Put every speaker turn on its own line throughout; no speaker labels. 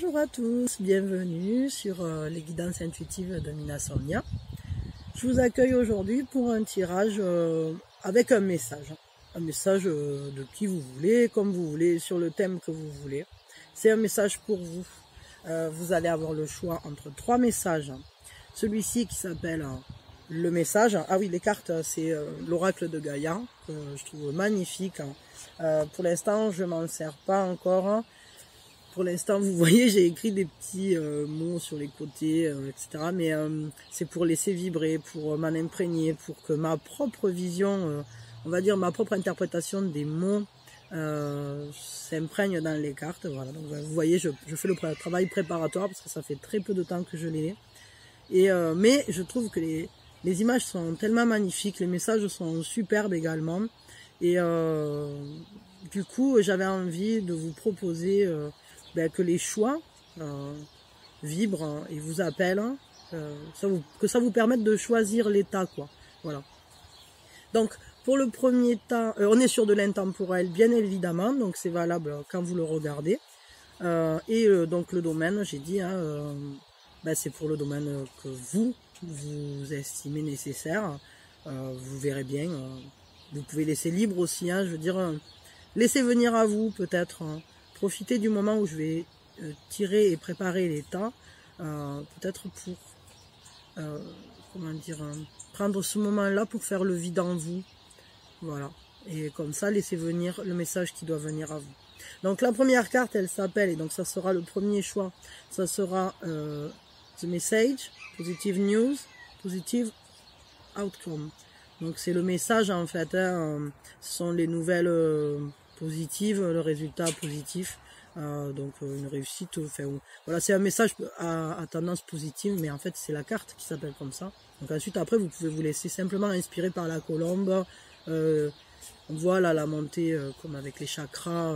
Bonjour à tous, bienvenue sur les guidances intuitives de Mina Sonia. Je vous accueille aujourd'hui pour un tirage avec un message. Un message de qui vous voulez, comme vous voulez, sur le thème que vous voulez. C'est un message pour vous. Vous allez avoir le choix entre 3 messages. Celui-ci qui s'appelle le message. Ah oui, les cartes, c'est l'oracle de Gaïa, que je trouve magnifique. Pour l'instant, je m'en sers pas encore. Pour l'instant, vous voyez, j'ai écrit des petits mots sur les côtés, etc. Mais c'est pour laisser vibrer, pour m'en imprégner, pour que ma propre vision, on va dire ma propre interprétation des mots s'imprègne dans les cartes. Voilà. Donc, vous voyez, je fais le travail préparatoire parce que ça fait très peu de temps que je l'ai. Mais je trouve que les images sont tellement magnifiques, les messages sont superbes également. Et du coup, j'avais envie de vous proposer que les choix vibrent et vous appellent, que ça vous permette de choisir l'état, quoi. Voilà. Donc, pour le premier temps, on est sur de l'intemporel, bien évidemment, donc c'est valable quand vous le regardez. Donc le domaine, j'ai dit, c'est pour le domaine que vous estimez nécessaire. Vous verrez bien. Vous pouvez laisser libre aussi, je veux dire, laissez venir à vous peut-être. Profitez du moment où je vais tirer et préparer les tas, peut-être pour, prendre ce moment-là pour faire le vide en vous. Voilà. Et comme ça, laissez venir le message qui doit venir à vous. Donc la première carte, elle s'appelle, et donc ça sera le premier choix, ça sera The Message, Positive News, Positive Outcome. Donc c'est le message en fait, ce sont les nouvelles positives, le résultat positif, donc une réussite. Enfin, voilà, c'est un message à tendance positive, mais en fait c'est la carte qui s'appelle comme ça. Donc ensuite après vous pouvez vous laisser simplement inspirer par la colombe. On voit là la montée comme avec les chakras,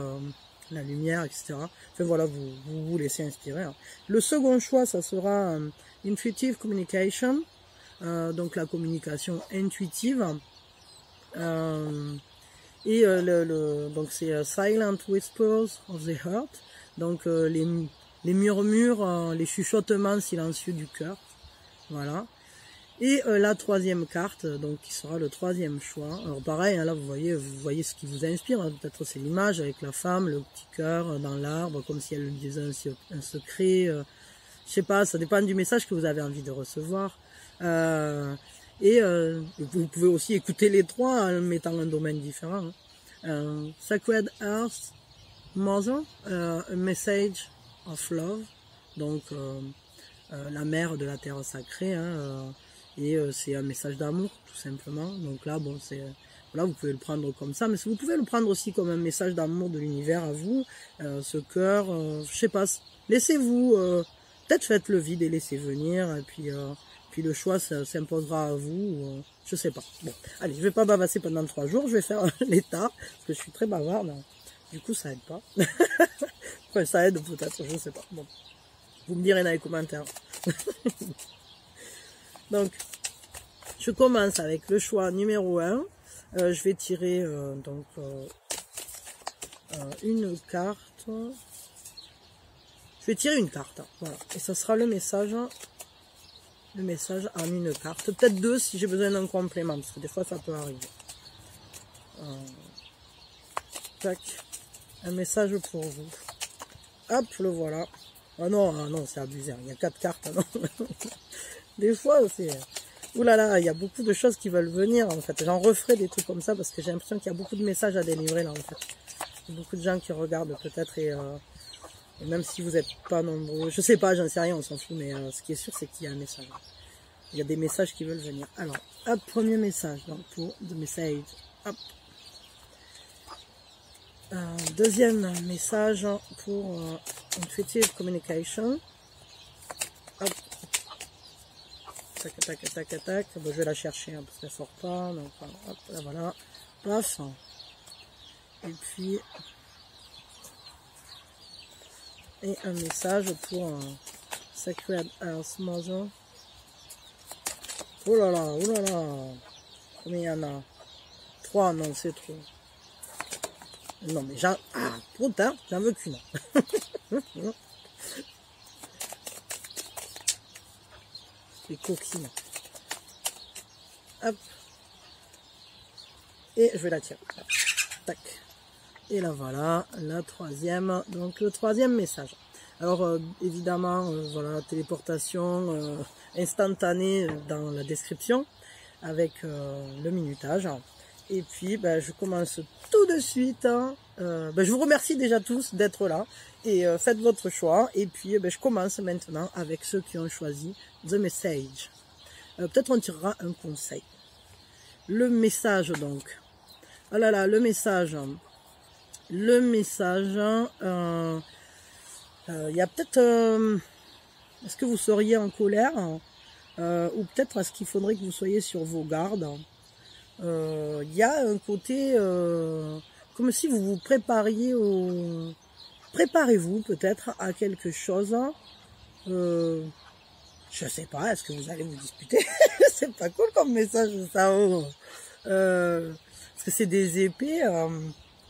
la lumière, etc. Enfin voilà, vous laissez inspirer. Le second choix, ça sera Intuitive Communication. Donc la communication intuitive, donc c'est Silent Whispers of the Heart, donc les murmures, les chuchotements silencieux du cœur, voilà. Et la troisième carte, donc qui sera le troisième choix. Alors pareil, là vous voyez ce qui vous inspire. Peut-être c'est l'image avec la femme, le petit cœur dans l'arbre, comme si elle disait un secret. Je sais pas, ça dépend du message que vous avez envie de recevoir. Vous pouvez aussi écouter les trois en mettant un domaine différent. Sacred Earth Mother, a message of love, donc la mère de la terre sacrée, c'est un message d'amour tout simplement. Donc là, bon, voilà, vous pouvez le prendre comme ça, mais vous pouvez le prendre aussi comme un message d'amour de l'univers à vous, ce cœur, je sais pas, laissez-vous, peut-être faites le vide et laissez venir, et puis le choix s'imposera à vous, je sais pas. Bon, allez, je vais pas bavasser pendant 3 jours, je vais faire l'état, parce que je suis très bavarde, du coup ça aide pas. Enfin, ça aide peut-être, je sais pas. Bon, vous me direz dans les commentaires. Donc, je commence avec le choix numéro 1. Je vais tirer une carte. Je vais tirer une carte, voilà, et ça sera le message en une carte, peut-être 2 si j'ai besoin d'un complément, parce que des fois ça peut arriver. Tac, un message pour vous. Hop, le voilà. Ah non, c'est abusé, il y a 4 cartes, non. Des fois, c'est... Oulala, il y a beaucoup de choses qui veulent venir, en fait. J'en referai des trucs comme ça, parce que j'ai l'impression qu'il y a beaucoup de messages à délivrer, là, en fait. Il y a beaucoup de gens qui regardent, peut-être, et même si vous n'êtes pas nombreux, je sais pas, j'en sais rien, on s'en fout, mais ce qui est sûr, c'est qu'il y a un message. Il y a des messages qui veulent venir. Alors, hop, premier message, donc pour The Message, hop. Deuxième message pour Intuitive Communication, hop. Tac. Bon, je vais la chercher, parce qu'elle sort pas, donc hop, là, voilà, paf. Et un message pour Sacred Earth Mother. Oh là là, combien il y en a? 3, non, c'est trop. Non, mais trop tard, j'en veux qu'une. Les coquines. Hop. Et je vais la tirer. Tac. Et là voilà, la troisième. Donc le troisième message. Alors évidemment, voilà, téléportation instantanée dans la description avec le minutage. Et puis je commence tout de suite. Je vous remercie déjà tous d'être là et faites votre choix. Et puis je commence maintenant avec ceux qui ont choisi The Message. Peut-être on tirera un conseil. Le message donc. Oh là là, le message. Le message. Il y a peut-être... est-ce que vous seriez en colère ou peut-être est-ce qu'il faudrait que vous soyez sur vos gardes. Il y a un côté comme si vous vous prépariez au... Préparez-vous peut-être à quelque chose. Je sais pas, est-ce que vous allez vous disputer? C'est pas cool comme message ça. Parce que c'est des épées.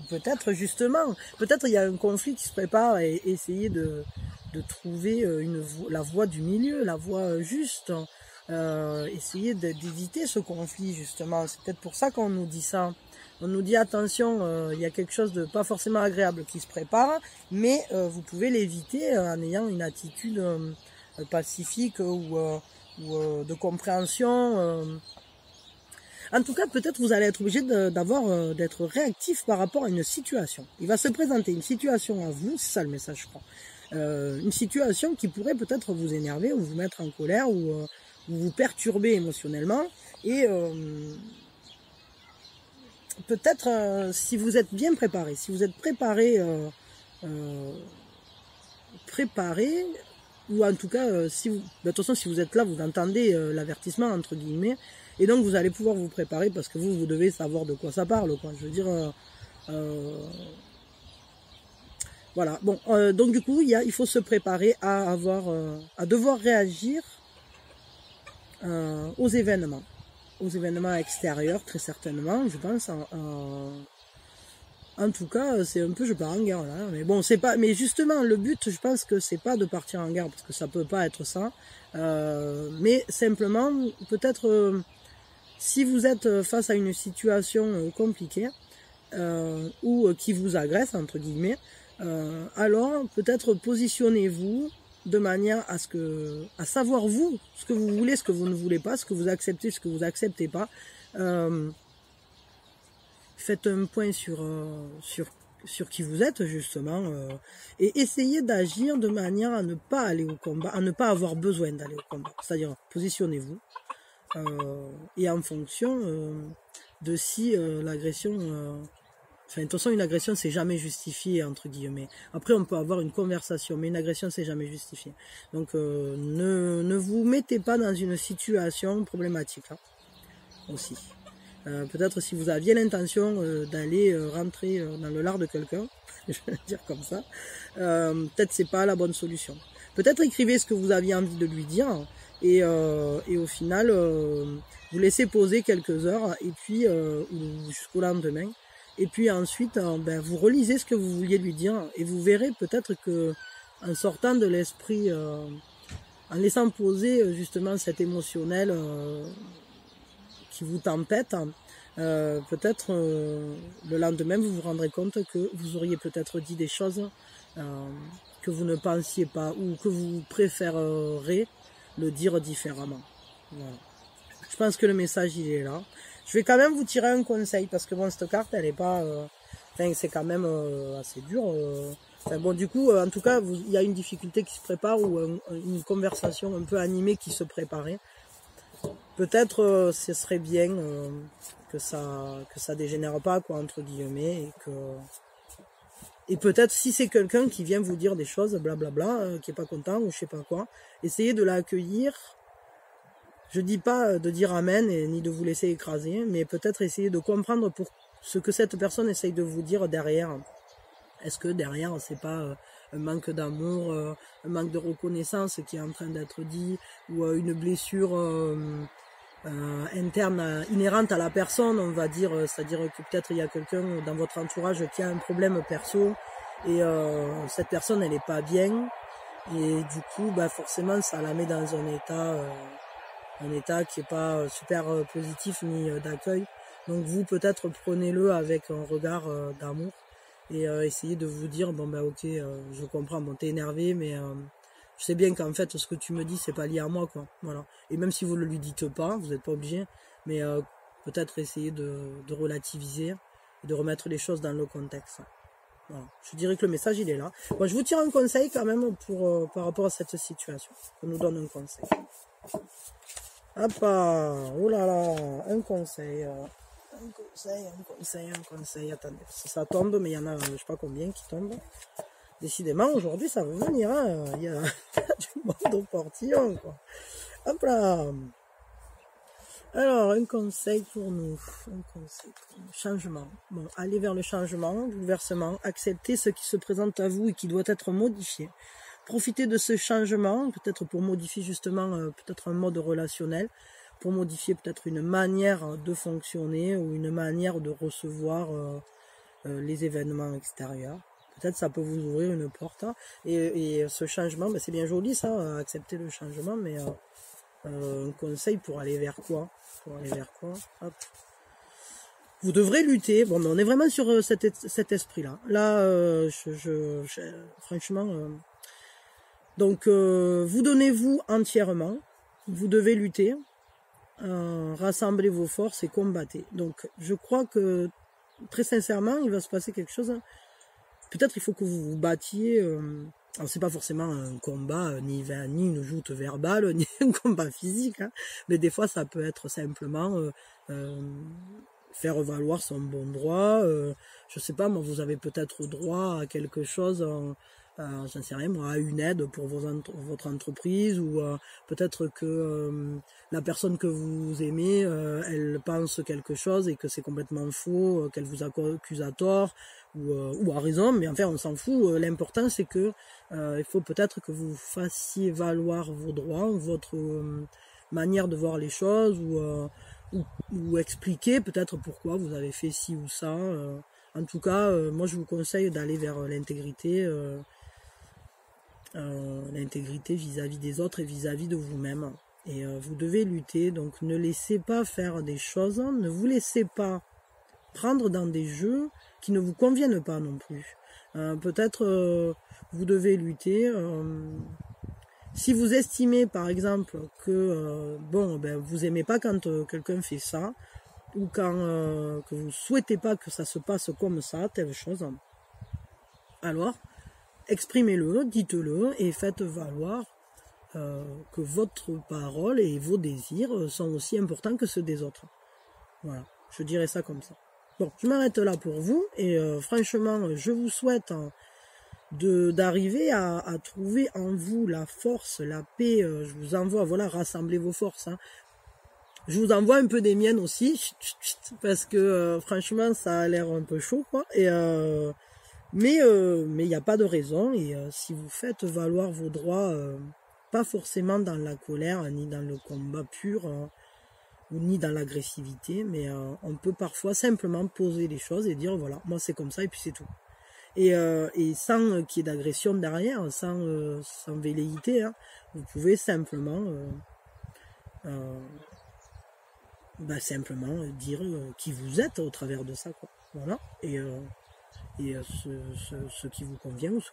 Peut-être justement, peut-être il y a un conflit qui se prépare et essayer de trouver la voie du milieu, la voie juste. Essayer d'éviter ce conflit justement. C'est peut-être pour ça qu'on nous dit ça. On nous dit attention, il y a quelque chose de pas forcément agréable qui se prépare, mais vous pouvez l'éviter en ayant une attitude pacifique ou de compréhension. En tout cas, peut-être vous allez être obligé d'être réactif par rapport à une situation. Il va se présenter une situation à vous, c'est ça le message je crois. Une situation qui pourrait peut-être vous énerver ou vous mettre en colère ou vous perturber émotionnellement. Et peut-être si vous êtes bien préparé, si vous êtes préparé, ou en tout cas, si vous, de toute façon, si vous êtes là, vous entendez l'avertissement entre guillemets, et donc vous allez pouvoir vous préparer parce que vous devez savoir de quoi ça parle, quoi. Je veux dire, voilà. Bon, donc du coup, il faut se préparer à devoir réagir aux événements extérieurs, très certainement, je pense. En tout cas, c'est un peu, je pars en guerre là. Mais bon, c'est pas. Mais justement, le but, je pense que c'est pas de partir en guerre parce que ça peut pas être ça. Mais simplement, peut-être, si vous êtes face à une situation compliquée ou qui vous agresse entre guillemets, alors peut-être positionnez-vous de manière à savoir vous, ce que vous voulez, ce que vous ne voulez pas, ce que vous acceptez, ce que vous acceptez pas. Faites un point sur qui vous êtes justement et essayez d'agir de manière à ne pas aller au combat, à ne pas avoir besoin d'aller au combat. C'est-à-dire positionnez-vous et en fonction de si l'agression... Enfin, de toute façon, une agression, c'est jamais justifié, entre guillemets. Après, on peut avoir une conversation, mais une agression, c'est jamais justifié. Donc, ne vous mettez pas dans une situation problématique, hein, aussi. Peut-être si vous aviez l'intention d'aller rentrer dans le lard de quelqu'un, je vais dire comme ça, peut-être c'est pas la bonne solution. Peut-être écrivez ce que vous aviez envie de lui dire, et au final, vous laissez poser quelques heures, et puis jusqu'au lendemain. Et puis ensuite, vous relisez ce que vous vouliez lui dire et vous verrez peut-être que en sortant de l'esprit, en laissant poser justement cet émotionnel qui vous tempête, peut-être le lendemain vous vous rendrez compte que vous auriez peut-être dit des choses que vous ne pensiez pas ou que vous préférerez le dire différemment. Voilà. Je pense que le message il est là. Je vais quand même vous tirer un conseil parce que bon, cette carte elle est pas, c'est quand même assez dur. Enfin, bon, du coup, en tout cas, il y a une difficulté qui se prépare ou une conversation un peu animée qui se préparait. Peut-être ce serait bien que ça dégénère pas, quoi, entre guillemets, et peut-être si c'est quelqu'un qui vient vous dire des choses, blablabla, qui est pas content ou je sais pas quoi, essayez de l'accueillir. Je dis pas de dire amen ni de vous laisser écraser, mais peut-être essayer de comprendre pour ce que cette personne essaye de vous dire derrière. Est-ce que derrière c'est pas un manque d'amour, un manque de reconnaissance qui est en train d'être dit, ou une blessure interne inhérente à la personne, on va dire, c'est-à-dire que peut-être il y a quelqu'un dans votre entourage qui a un problème perso et cette personne elle est pas bien. Et du coup, bah forcément, ça la met dans un état qui est pas super positif ni d'accueil. Donc vous, peut-être, prenez-le avec un regard d'amour et essayez de vous dire, bon bah ok, je comprends, bon t'es énervé, mais je sais bien qu'en fait, ce que tu me dis, c'est pas lié à moi, quoi. Voilà. Et même si vous ne lui dites pas, vous n'êtes pas obligé, mais peut-être essayer de relativiser et de remettre les choses dans le contexte. Voilà. Je dirais que le message, il est là. Bon, je vous tire un conseil quand même par rapport à cette situation. On nous donne un conseil. Hop là, oh là là, un conseil. Un conseil. Attendez, ça tombe, mais il y en a, je sais pas combien qui tombent. Décidément, aujourd'hui, ça va venir. Hein. Il y a du monde au portillon, quoi. Hop là. Alors, un conseil pour nous. Un conseil pour nous. Changement. Bon, allez vers le changement, bouleversement. Acceptez ce qui se présente à vous et qui doit être modifié. Profitez de ce changement, peut-être pour modifier justement peut-être un mode relationnel, pour modifier peut-être une manière de fonctionner ou une manière de recevoir les événements extérieurs. Peut-être ça peut vous ouvrir une porte. Hein. Et ce changement, ben c'est bien joli ça, accepter le changement, mais un conseil pour aller vers quoi? Pour aller vers quoi? Hop. Vous devrez lutter. Bon, mais on est vraiment sur cet esprit-là. Là, franchement... donc, vous donnez-vous entièrement. Vous devez lutter. Rassemblez vos forces et combattez. Donc, je crois que, très sincèrement, il va se passer quelque chose. Peut-être il faut que vous vous battiez... alors, c'est pas forcément un combat, ni une joute verbale, ni un combat physique. Hein, mais des fois, ça peut être simplement... faire valoir son bon droit, je sais pas, moi, vous avez peut-être droit à quelque chose, j'en sais rien, moi, à une aide pour votre entreprise, ou peut-être que la personne que vous aimez, elle pense quelque chose et que c'est complètement faux, qu'elle vous accuse à tort, ou à raison, mais enfin, on s'en fout. L'important, c'est que il faut peut-être que vous fassiez valoir vos droits, votre manière de voir les choses, ou expliquer peut-être pourquoi vous avez fait ci ou ça. En tout cas, moi je vous conseille d'aller vers l'intégrité vis-à-vis des autres et vis-à-vis de vous-même. Et vous devez lutter, donc ne laissez pas faire des choses, ne vous laissez pas prendre dans des jeux qui ne vous conviennent pas non plus. Peut-être vous devez lutter... si vous estimez par exemple que vous aimez pas quand quelqu'un fait ça, ou quand que vous souhaitez pas que ça se passe comme ça, telle chose, alors exprimez-le, dites-le et faites valoir que votre parole et vos désirs sont aussi importants que ceux des autres. Voilà, je dirais ça comme ça. Bon, je m'arrête là pour vous et franchement, je vous souhaite d'arriver à trouver en vous la force, la paix. Je vous envoie, voilà, rassemblez vos forces. Hein. Je vous envoie un peu des miennes aussi, parce que franchement, ça a l'air un peu chaud, quoi. Et mais il n'y a pas de raison. Et si vous faites valoir vos droits, pas forcément dans la colère, ni dans le combat pur, ni dans l'agressivité, mais on peut parfois simplement poser les choses et dire, voilà, moi c'est comme ça et puis c'est tout. Et sans qu'il y ait d'agression derrière, sans velléité, hein, vous pouvez simplement simplement dire qui vous êtes au travers de ça, quoi. Voilà. Et ce qui vous convient ou ce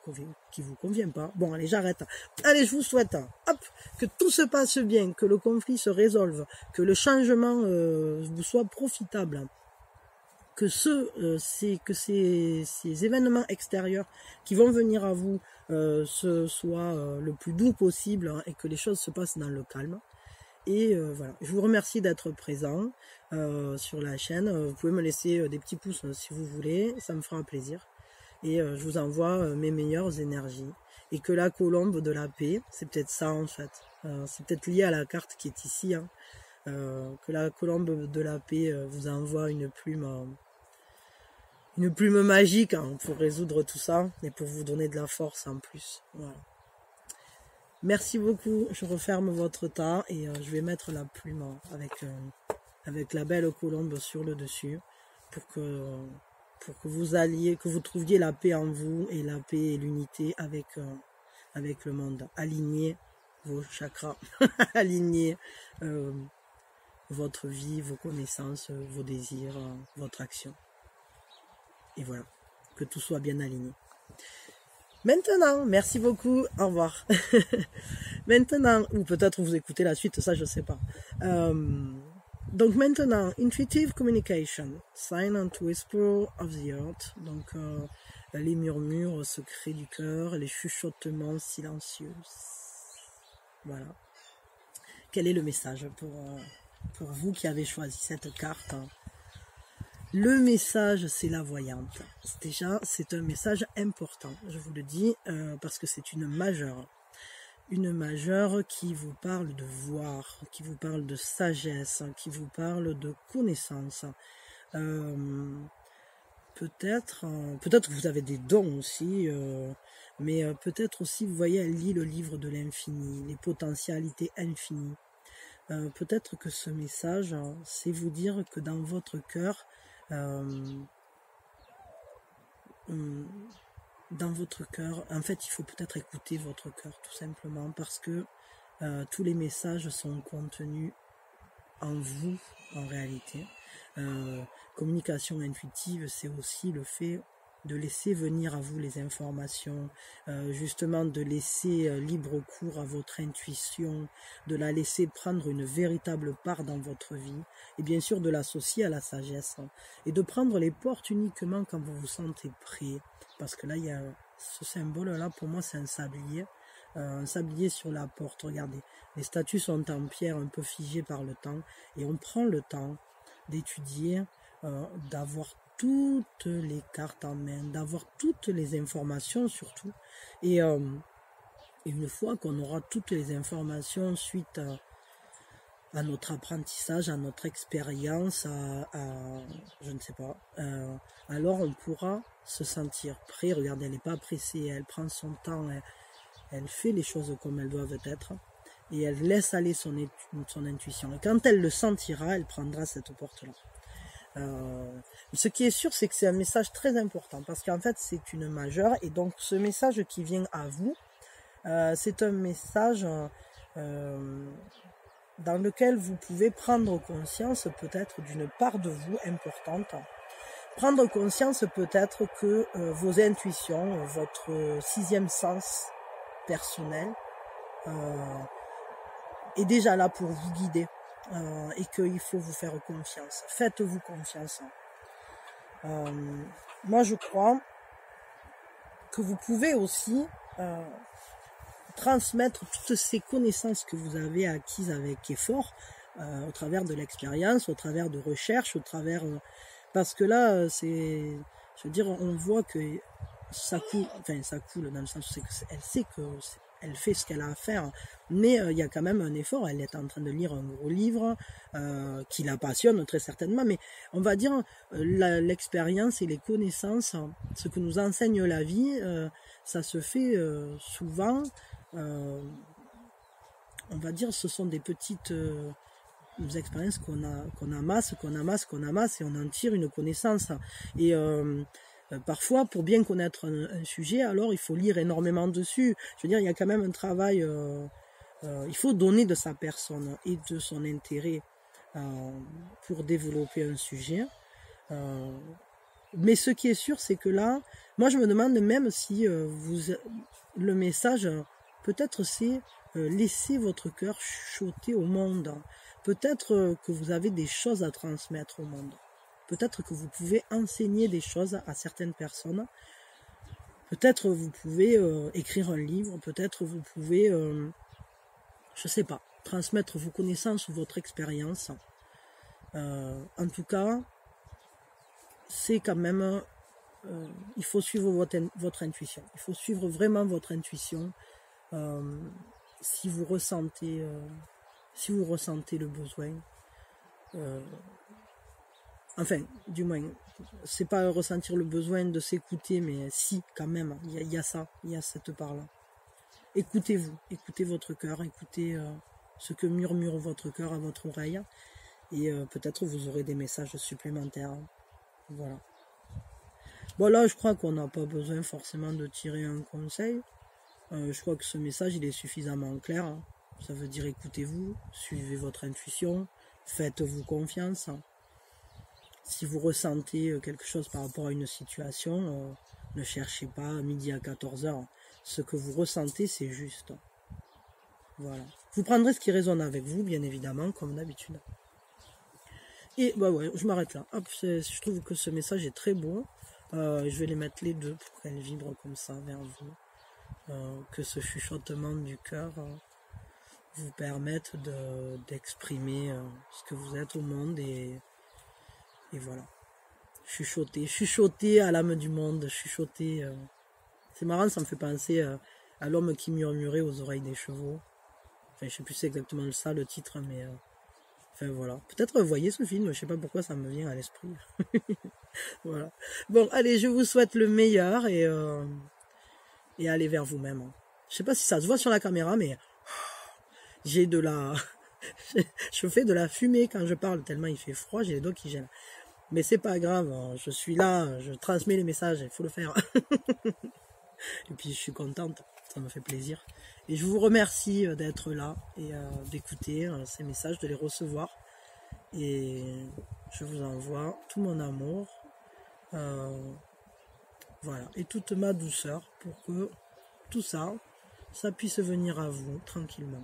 qui vous convient pas. Bon, allez, j'arrête. Allez, je vous souhaite que tout se passe bien, que le conflit se résolve, que le changement vous soit profitable, que ces événements extérieurs qui vont venir à vous ce soit le plus doux possible, hein, et que les choses se passent dans le calme. Et voilà, je vous remercie d'être présent sur la chaîne. Vous pouvez me laisser des petits pouces si vous voulez, ça me fera plaisir. Et je vous envoie mes meilleures énergies. Et que la colombe de la paix, c'est peut-être ça en fait. C'est peut-être lié à la carte qui est ici. Hein. Que la colombe de la paix vous envoie une plume magique, hein, pour résoudre tout ça et pour vous donner de la force en plus. Voilà. Merci beaucoup, je referme votre tas et je vais mettre la plume avec la belle colombe sur le dessus pour que vous trouviez la paix en vous et la paix et l'unité avec avec le monde. Alignez vos chakras, alignez votre vie, vos connaissances, vos désirs, votre action. Et voilà, que tout soit bien aligné. Maintenant, merci beaucoup, au revoir. Maintenant, ou peut-être vous écoutez la suite, ça je sais pas. Donc maintenant, intuitive communication, silent whisper of the heart, donc les murmures secrets du cœur, les chuchotements silencieux. Voilà. Quel est le message pour vous qui avez choisi cette carte? Le message, c'est la voyante. Déjà, c'est un message important, je vous le dis, parce que c'est une majeure. Une majeure qui vous parle de voir, qui vous parle de sagesse, qui vous parle de connaissance. Peut-être que vous avez des dons aussi, mais peut-être aussi, vous voyez, elle lit le livre de l'infini, les potentialités infinies. Peut-être que ce message, c'est vous dire que dans votre cœur, en fait, il faut peut-être écouter votre cœur, tout simplement, parce que tous les messages sont contenus en vous, en réalité. Communication intuitive, c'est aussi le fait de laisser venir à vous les informations, justement de laisser libre cours à votre intuition, de la laisser prendre une véritable part dans votre vie, et bien sûr de l'associer à la sagesse, et de prendre les portes uniquement quand vous vous sentez prêt, parce que là, il y a ce symbole-là, pour moi, c'est un sablier sur la porte, regardez, les statues sont en pierre un peu figées par le temps, et on prend le temps d'étudier, d'avoir toutes les cartes en main, d'avoir toutes les informations surtout, et une fois qu'on aura toutes les informations suite à notre apprentissage, à notre expérience, je ne sais pas, alors on pourra se sentir prêt. Regardez, elle n'est pas pressée, elle prend son temps, elle fait les choses comme elles doivent être, et elle laisse aller son intuition. Et quand elle le sentira, elle prendra cette porte-là. Ce qui est sûr, c'est que c'est un message très important, parce qu'en fait c'est une majeure, et donc ce message qui vient à vous, c'est un message dans lequel vous pouvez prendre conscience peut-être d'une part de vous importante, prendre conscience peut-être que vos intuitions, votre sixième sens personnel est déjà là pour vous guider. Et qu'il faut vous faire confiance. Faites-vous confiance. Moi, je crois que vous pouvez aussi transmettre toutes ces connaissances que vous avez acquises avec effort, au travers de l'expérience, au travers de recherches, au travers... parce que là, c'est... Je veux dire, on voit que ça coule, enfin ça coule dans le sens où elle sait que... Elle fait ce qu'elle a à faire, mais il y a quand même un effort. Elle est en train de lire un gros livre qui la passionne très certainement, mais on va dire l'expérience et les connaissances, ce que nous enseigne la vie, ça se fait souvent, on va dire, ce sont des petites expériences qu'on amasse, et on en tire une connaissance. Et parfois, pour bien connaître un sujet, alors il faut lire énormément dessus. Je veux dire, il y a quand même un travail, il faut donner de sa personne et de son intérêt pour développer un sujet. Mais ce qui est sûr, c'est que là, moi je me demande même si le message, peut-être c'est laisser votre cœur chuchoter au monde. Peut-être que vous avez des choses à transmettre au monde. Peut-être que vous pouvez enseigner des choses à certaines personnes. Peut-être vous pouvez écrire un livre. Peut-être vous pouvez, je sais pas, transmettre vos connaissances ou votre expérience. En tout cas, c'est quand même... il faut suivre votre intuition. Il faut suivre vraiment votre intuition. Si vous ressentez le besoin... enfin, du moins, c'est pas ressentir le besoin de s'écouter, mais si, quand même, il y a ça, il y a cette part-là. Écoutez-vous, écoutez votre cœur, écoutez ce que murmure votre cœur à votre oreille, et peut-être vous aurez des messages supplémentaires. Voilà. Bon, là, je crois qu'on n'a pas besoin forcément de tirer un conseil. Je crois que ce message il est suffisamment clair, hein. Ça veut dire écoutez-vous, suivez votre intuition, faites-vous confiance. Si vous ressentez quelque chose par rapport à une situation, ne cherchez pas à midi à 14h. Ce que vous ressentez, c'est juste. Voilà. Vous prendrez ce qui résonne avec vous, bien évidemment, comme d'habitude. Et bah ouais, je m'arrête là. Hop, je trouve que ce message est très beau. Je vais les mettre les deux pour qu'elles vibrent comme ça vers vous. Que ce chuchotement du cœur vous permette d'exprimer ce que vous êtes au monde et voilà. Chuchoter à l'âme du monde, chuchoter. C'est marrant, ça me fait penser à l'homme qui murmurait aux oreilles des chevaux. Enfin, je sais plus si c'est exactement ça le titre, mais enfin voilà. Peut-être vous voyez ce film, je sais pas pourquoi ça me vient à l'esprit. Voilà. Bon, allez, je vous souhaite le meilleur et allez vers vous-même. Je sais pas si ça se voit sur la caméra, mais j'ai de la... je fais de la fumée quand je parle, tellement il fait froid, j'ai les doigts qui gèlent. Mais c'est pas grave, je suis là, je transmets les messages, il faut le faire. Et puis je suis contente, ça me fait plaisir. Et je vous remercie d'être là et d'écouter ces messages, de les recevoir. Et je vous envoie tout mon amour, voilà, et toute ma douceur pour que tout ça, ça puisse venir à vous tranquillement.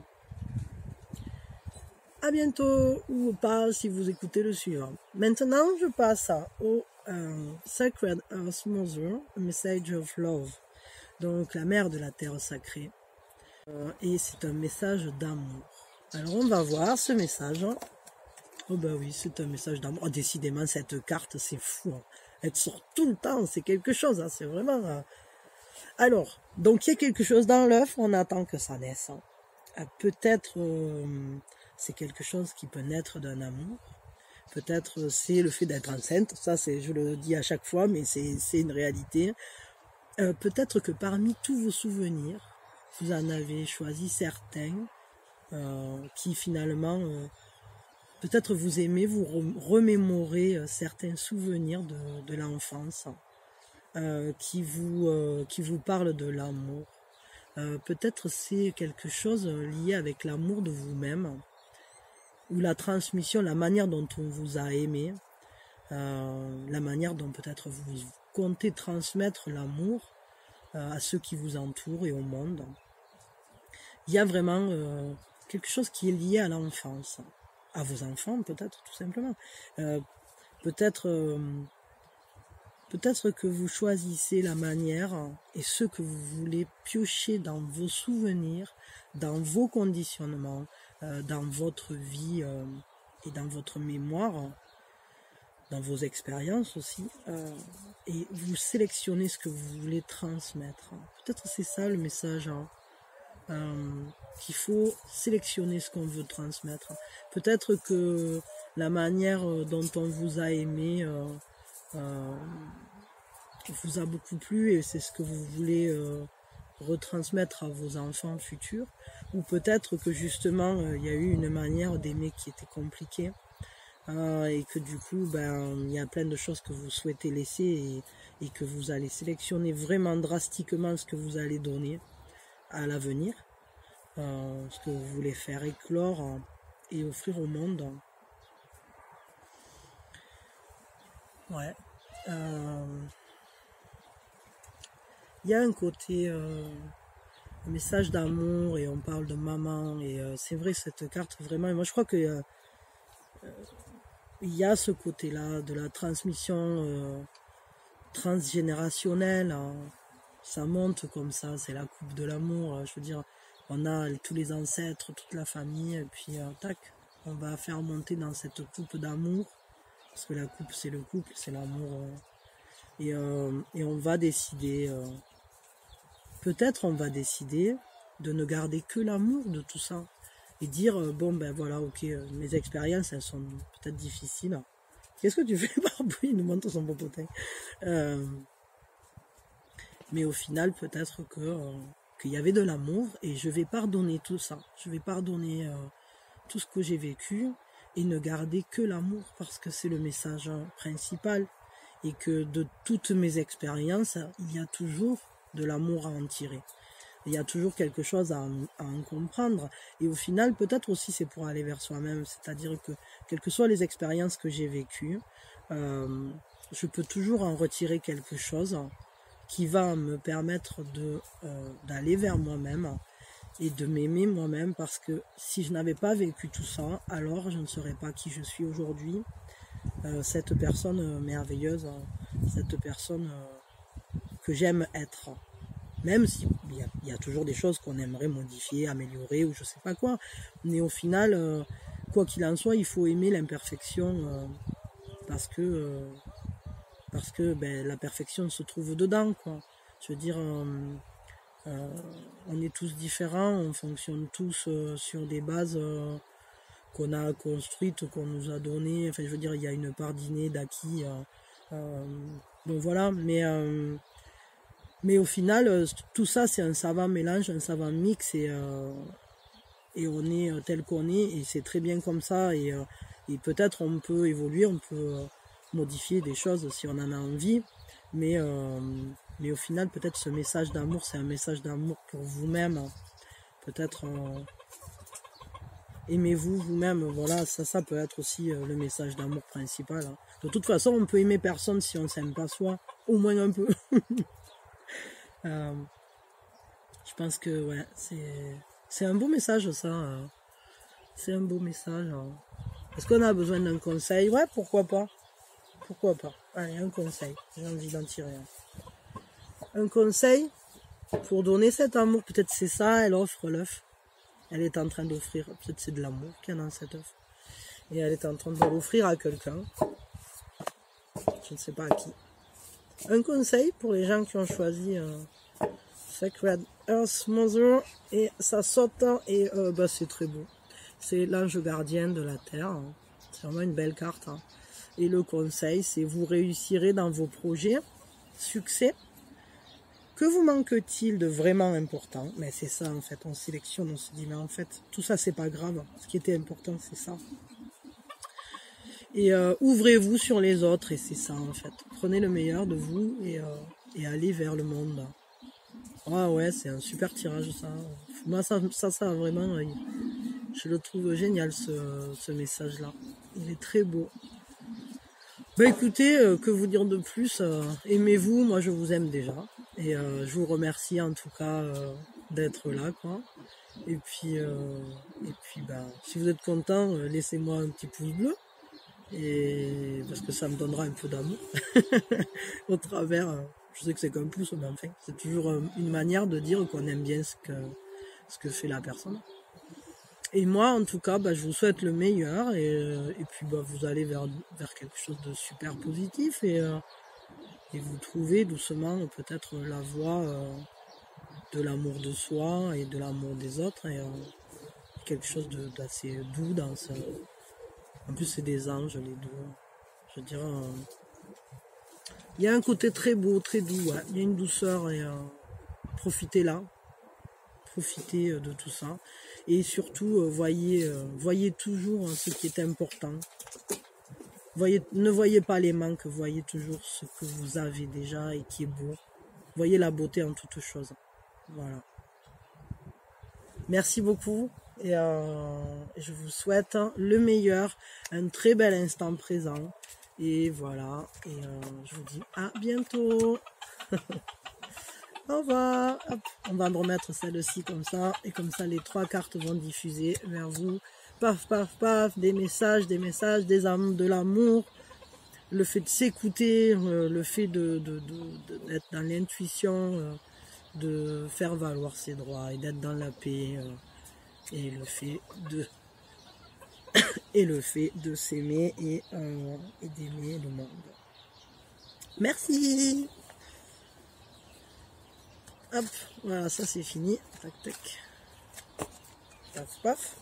À bientôt, ou pas si vous écoutez le suivant. Maintenant, je passe au Sacred Earth Mother, A Message of Love. Donc, la mère de la terre sacrée. Et c'est un message d'amour. Alors, on va voir ce message. Oh bah oui, c'est un message d'amour. Oh, décidément, cette carte, c'est fou. Hein. Elle sort tout le temps, c'est quelque chose. Hein. C'est vraiment... Alors, donc, il y a quelque chose dans l'œuf, on attend que ça naisse. Hein. Peut-être... c'est quelque chose qui peut naître d'un amour. Peut-être c'est le fait d'être enceinte. Ça, je le dis à chaque fois, mais c'est une réalité. Peut-être que parmi tous vos souvenirs, vous en avez choisi certains qui finalement, peut-être vous aimez, vous remémorez certains souvenirs de l'enfance qui vous parlent de l'amour. Peut-être c'est quelque chose lié avec l'amour de vous-même, ou la transmission, la manière dont on vous a aimé, la manière dont peut-être vous comptez transmettre l'amour à ceux qui vous entourent et au monde. Il y a vraiment quelque chose qui est lié à l'enfance, à vos enfants peut-être tout simplement. Peut-être que vous choisissez la manière et ce que vous voulez piocher dans vos souvenirs, dans vos conditionnements, dans votre vie et dans votre mémoire, dans vos expériences aussi, et vous sélectionnez ce que vous voulez transmettre. Peut-être c'est ça le message, qu'il faut sélectionner ce qu'on veut transmettre. Peut-être que la manière dont on vous a aimé vous a beaucoup plu et c'est ce que vous voulez retransmettre à vos enfants futurs, ou peut-être que justement il y a eu une manière d'aimer qui était compliquée et que du coup il y a plein de choses que vous souhaitez laisser et que vous allez sélectionner vraiment drastiquement ce que vous allez donner à l'avenir, ce que vous voulez faire éclore et offrir au monde. Ouais. Il y a un côté un message d'amour et on parle de maman et c'est vrai cette carte vraiment, et moi je crois que il y a ce côté là de la transmission transgénérationnelle, hein. Ça monte comme ça, c'est la coupe de l'amour, je veux dire, on a tous les ancêtres, toute la famille, et puis tac, on va faire monter dans cette coupe d'amour, parce que la coupe c'est le couple, c'est l'amour, et on va décider, peut-être on va décider de ne garder que l'amour de tout ça, et dire, bon ben voilà, ok, mes expériences elles sont peut-être difficiles. Qu'est-ce que tu fais, Barbouille? Il nous montre son popotin. Mais au final, peut-être qu'il y avait de l'amour et je vais pardonner tout ça. Je vais pardonner tout ce que j'ai vécu et ne garder que l'amour parce que c'est le message principal. Et que de toutes mes expériences, il y a toujours de l'amour à en tirer. il y a toujours quelque chose à en comprendre. Et au final, peut-être aussi c'est pour aller vers soi-même. C'est-à-dire que, quelles que soient les expériences que j'ai vécues, je peux toujours en retirer quelque chose qui va me permettre d'aller vers moi-même et de m'aimer moi-même, parce que si je n'avais pas vécu tout ça, alors je ne serais pas qui je suis aujourd'hui, cette personne merveilleuse, cette personne que j'aime être. Même s'il y a toujours des choses qu'on aimerait modifier, améliorer ou je sais pas quoi, mais au final, quoi qu'il en soit, il faut aimer l'imperfection parce que ben, la perfection se trouve dedans, quoi. Je veux dire, on est tous différents, on fonctionne tous sur des bases qu'on a construites, qu'on nous a données. Enfin, je veux dire, il y a une part d'inné, d'acquis. Bon, voilà, mais au final, tout ça, c'est un savant mélange, un savant mix, et on est tel qu'on est, et c'est très bien comme ça, et peut-être on peut évoluer, on peut modifier des choses si on en a envie, mais au final, peut-être ce message d'amour, c'est un message d'amour pour vous-même. Peut-être aimez-vous vous-même, voilà, ça peut être aussi le message d'amour principal. De toute façon, on peut aimer personne si on ne s'aime pas soi, au moins un peu. Je pense que ouais, c'est un beau message, ça. C'est un beau message. Est-ce qu'on a besoin d'un conseil? Ouais, pourquoi pas. Pourquoi pas. Allez, un conseil. J'ai envie d'en tirer un conseil pour donner cet amour. Peut-être c'est ça, elle offre l'œuf. Elle est en train d'offrir. Peut-être c'est de l'amour qu'il y a dans cet œuf. Et elle est en train de l'offrir à quelqu'un. Je ne sais pas à qui. Un conseil pour les gens qui ont choisi Sacred Earth Mother, et ça saute, et bah, c'est très beau. C'est l'ange gardien de la terre. C'est vraiment une belle carte. Et le conseil, c'est vous réussirez dans vos projets. Succès. Que vous manque-t-il de vraiment important? Mais c'est ça, en fait. On sélectionne, on se dit, mais en fait, tout ça, c'est pas grave. Ce qui était important, c'est ça. Et ouvrez-vous sur les autres, et c'est ça, en fait. Prenez le meilleur de vous et allez vers le monde. Ah ouais, c'est un super tirage, ça. Moi, ça vraiment, je le trouve génial, ce message-là. Il est très beau. Bah écoutez, que vous dire de plus, aimez-vous, moi je vous aime déjà. Et je vous remercie en tout cas d'être là, quoi. Et puis bah, si vous êtes content, laissez-moi un petit pouce bleu. Et parce que ça me donnera un peu d'amour au travers. Je sais que c'est qu'un pouce, mais enfin, c'est toujours une manière de dire qu'on aime bien ce que fait la personne. Et moi, en tout cas, bah, je vous souhaite le meilleur, et puis bah, vous allez vers quelque chose de super positif, et vous trouvez doucement peut-être la voie de l'amour de soi et de l'amour des autres, et quelque chose d'assez doux dans ce... En plus, c'est des anges, les deux. Je dirais, il y a un côté très beau, très doux, ouais. Il y a une douceur, et profitez-la. Profitez de tout ça. Et surtout, voyez toujours ce qui est important. Ne voyez pas les manques, voyez toujours ce que vous avez déjà et qui est beau. Voyez la beauté en toutes choses. Voilà. Merci beaucoup, et je vous souhaite le meilleur, un très bel instant présent. Et voilà, et je vous dis à bientôt. Au revoir. Hop, on va me remettre celle-ci comme ça, et comme ça les 3 cartes vont diffuser vers vous. Paf, paf, paf, des messages, de l'amour, le fait de s'écouter, le fait d'être dans l'intuition, de faire valoir ses droits et d'être dans la paix, et le fait de s'aimer et d'aimer le monde. Merci. Hop, voilà, ça c'est fini. Tac, tac. Paf, paf.